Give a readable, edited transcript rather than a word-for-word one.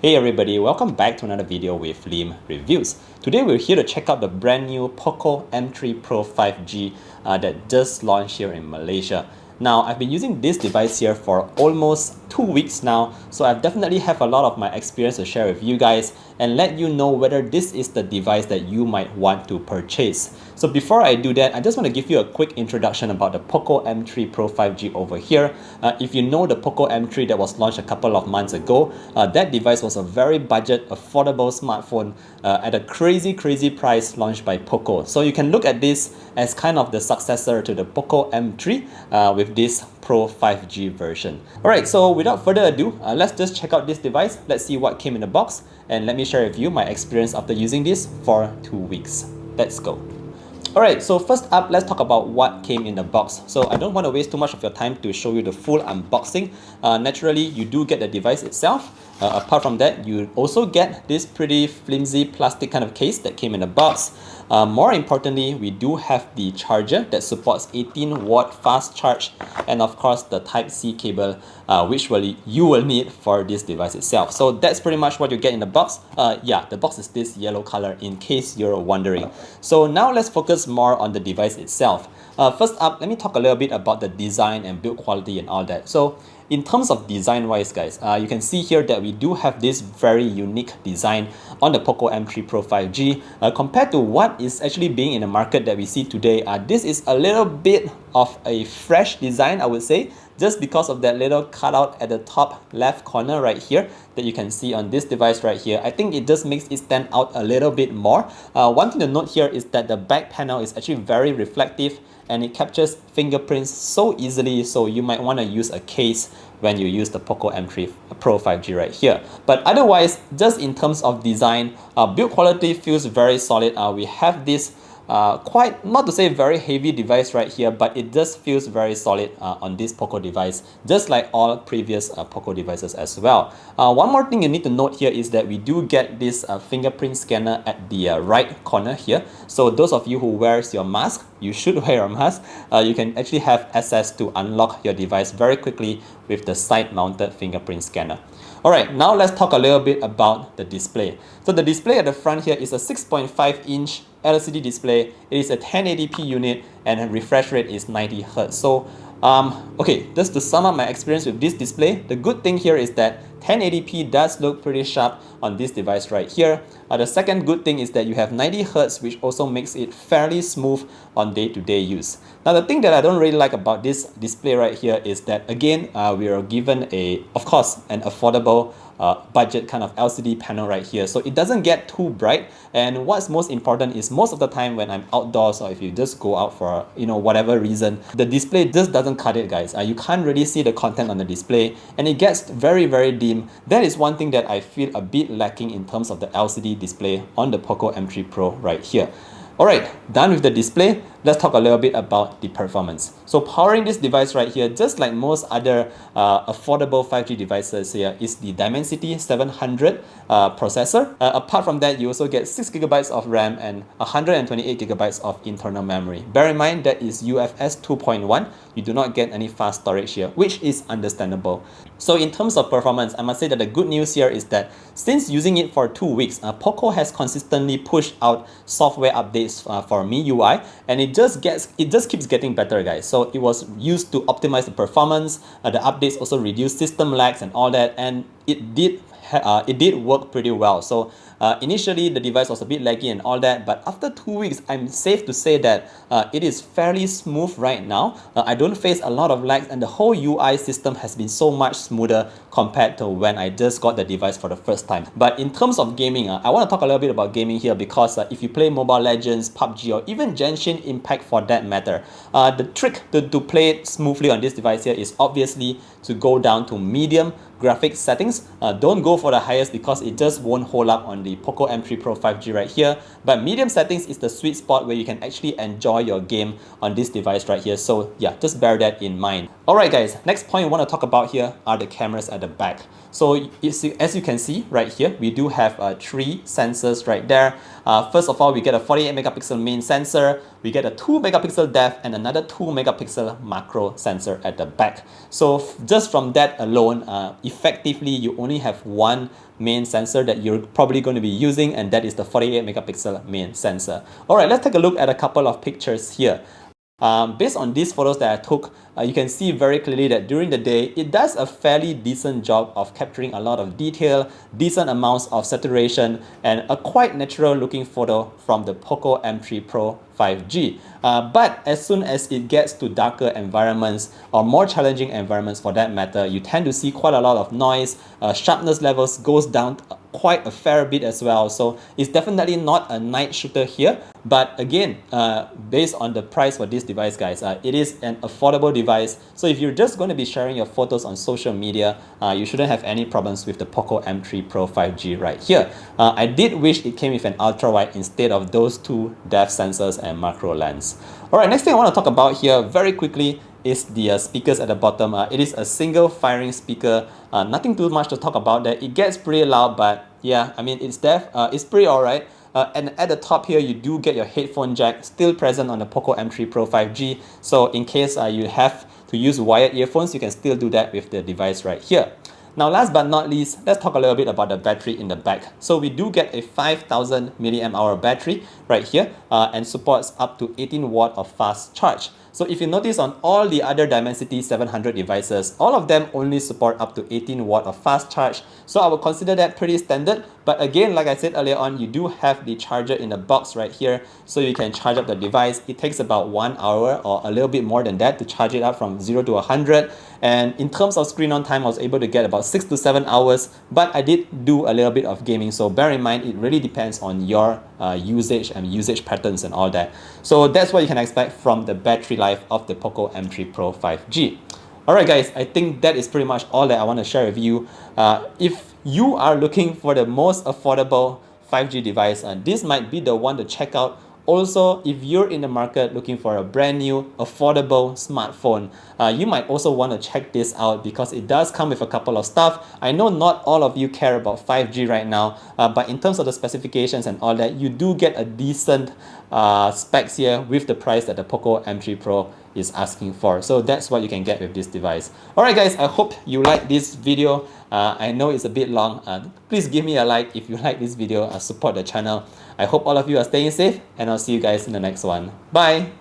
Hey everybody, welcome back to another video with Lim Reviews. Today we're here to check out the brand new Poco M3 Pro 5G that just launched here in Malaysia. Now, I've been using this device here for almost 2 weeks now, so I definitely have a lot of my experience to share with you guys and let you know whether this is the device that you might want to purchase. So before I do that, I just want to give you a quick introduction about the Poco M3 Pro 5G over here. If you know the Poco M3 that was launched a couple of months ago, that device was a very budget, affordable smartphone at a crazy price launched by Poco. So you can look at this as kind of the successor to the Poco M3 with this Pro 5G version. Alright, so without further ado, let's just check out this device. Let's see what came in the box and let me share with you my experience after using this for 2 weeks. Let's go. Alright, so first up, let's talk about what came in the box. So I don't want to waste too much of your time to show you the full unboxing. Naturally, you do get the device itself. Apart from that, you also get this pretty flimsy plastic kind of case that came in the box. More importantly, we do have the charger that supports 18-watt fast charge and of course the Type-C cable which you will need for this device itself. So that's pretty much what you get in the box. Yeah, the box is this yellow color in case you're wondering. So now let's focus more on the device itself. First up, let me talk a little bit about the design and build quality and all that. So in terms of design wise guys, you can see here that we do have this very unique design on the Poco M3 Pro 5G compared to what is actually being in the market that we see today. This is a little bit of a fresh design, I would say, just because of that little cutout at the top left corner right here that you can see on this device right here. I think it just makes it stand out a little bit more. One thing to note here is that the back panel is actually very reflective and it captures fingerprints so easily, so you might want to use a case when you use the Poco M3 Pro 5G right here. But otherwise, just in terms of design, build quality feels very solid. We have this quite, not to say very heavy device right here, but it just feels very solid on this Poco device, just like all previous Poco devices as well. One more thing you need to note here is that we do get this fingerprint scanner at the right corner here. So those of you who wears your mask, you should wear a mask. You can actually have access to unlock your device very quickly with the side-mounted fingerprint scanner. Alright, now let's talk a little bit about the display. So the display at the front here is a 6.5-inch LCD display. It is a 1080p unit and the refresh rate is 90 Hz. So okay, just to sum up my experience with this display, the good thing here is that 1080p does look pretty sharp on this device right here. The second good thing is that you have 90 Hz, which also makes it fairly smooth on day-to-day use. Now the thing that I don't really like about this display right here is that again, we are given of course, an affordable budget kind of LCD panel right here. So it doesn't get too bright, and what's most important is most of the time when I'm outdoors or if you just go out for whatever reason, the display just doesn't cut it guys. You can't really see the content on the display and it gets very dim. That is one thing that I feel a bit lacking in terms of the LCD display on the Poco M3 Pro right here. Alright, done with the display, let's talk a little bit about the performance. So powering this device right here, just like most other affordable 5G devices here, is the Dimensity 700 processor. Apart from that, you also get 6GB of RAM and 128GB of internal memory. Bear in mind that is UFS 2.1. You do not get any fast storage here, which is understandable. So in terms of performance, I must say that the good news here is that since using it for 2 weeks, Poco has consistently pushed out software updates for MIUI, and it just keeps getting better guys. So it was used to optimize the performance. The updates also reduced system lags and all that, and it did work pretty well. So initially the device was a bit laggy and all that, but after 2 weeks, I'm safe to say that it is fairly smooth right now. I don't face a lot of lags and the whole UI system has been so much smoother compared to when I just got the device for the first time. But in terms of gaming, I want to talk a little bit about gaming here because if you play Mobile Legends, PUBG, or even Genshin Impact for that matter, the trick to play it smoothly on this device here is obviously to go down to medium graphics settings. Don't go for the highest because it just won't hold up on the Poco M3 Pro 5G right here, but medium settings is the sweet spot where you can actually enjoy your game on this device right here. So yeah, just bear that in mind. Alright guys, next point we want to talk about here are the cameras at the back. So as you can see right here, we do have 3 sensors right there. First of all, we get a 48 megapixel main sensor, we get a 2 megapixel depth and another 2 megapixel macro sensor at the back. So just from that alone, effectively you only have one main sensor that you're probably going to be using, and that is the 48 megapixel main sensor. Alright, let's take a look at a couple of pictures here. Based on these photos that I took, you can see very clearly that during the day, it does a fairly decent job of capturing a lot of detail, decent amounts of saturation, and a quite natural looking photo from the Poco M3 Pro 5G. But as soon as it gets to darker environments or more challenging environments for that matter, you tend to see quite a lot of noise, sharpness levels goes down quite a fair bit as well. So it's definitely not a night shooter here. But again, based on the price for this device, guys, it is an affordable device. So if you're just going to be sharing your photos on social media, you shouldn't have any problems with the Poco M3 Pro 5G right here. I did wish it came with an ultra wide instead of those two depth sensors and macro lens. Alright, next thing I want to talk about here very quickly is the speakers at the bottom. It is a single firing speaker. Nothing too much to talk about there. It gets pretty loud, but yeah, I mean, it's pretty alright. And at the top here, you do get your headphone jack still present on the Poco M3 Pro 5G. So in case you have to use wired earphones, you can still do that with the device right here. Now, last but not least, let's talk a little bit about the battery in the back. So we do get a 5000 milliamp hour battery right here and supports up to 18 watt of fast charge. So if you notice on all the other Dimensity 700 devices, all of them only support up to 18 watt of fast charge. So I would consider that pretty standard. But again, like I said earlier on, you do have the charger in the box right here. So you can charge up the device. It takes about 1 hour or a little bit more than that to charge it up from 0 to 100. And in terms of screen on time, I was able to get about 6 to 7 hours. But I did do a little bit of gaming. So bear in mind, it really depends on your usage and usage patterns and all that. So that's what you can expect from the battery life of the Poco M3 Pro 5G. Alright guys, I think that is pretty much all that I want to share with you. If you are looking for the most affordable 5G device, this might be the one to check out. Also, if you're in the market looking for a brand new, affordable smartphone, you might also want to check this out because it does come with a couple of stuff. I know not all of you care about 5G right now, but in terms of the specifications and all that, you do get a decent specs here with the price that the Poco M3 Pro is asking for. So that's what you can get with this device. Alright guys, I hope you like this video. I know it's a bit long. Please give me a like if you like this video. Support the channel. I hope all of you are staying safe, and I'll see you guys in the next one. Bye!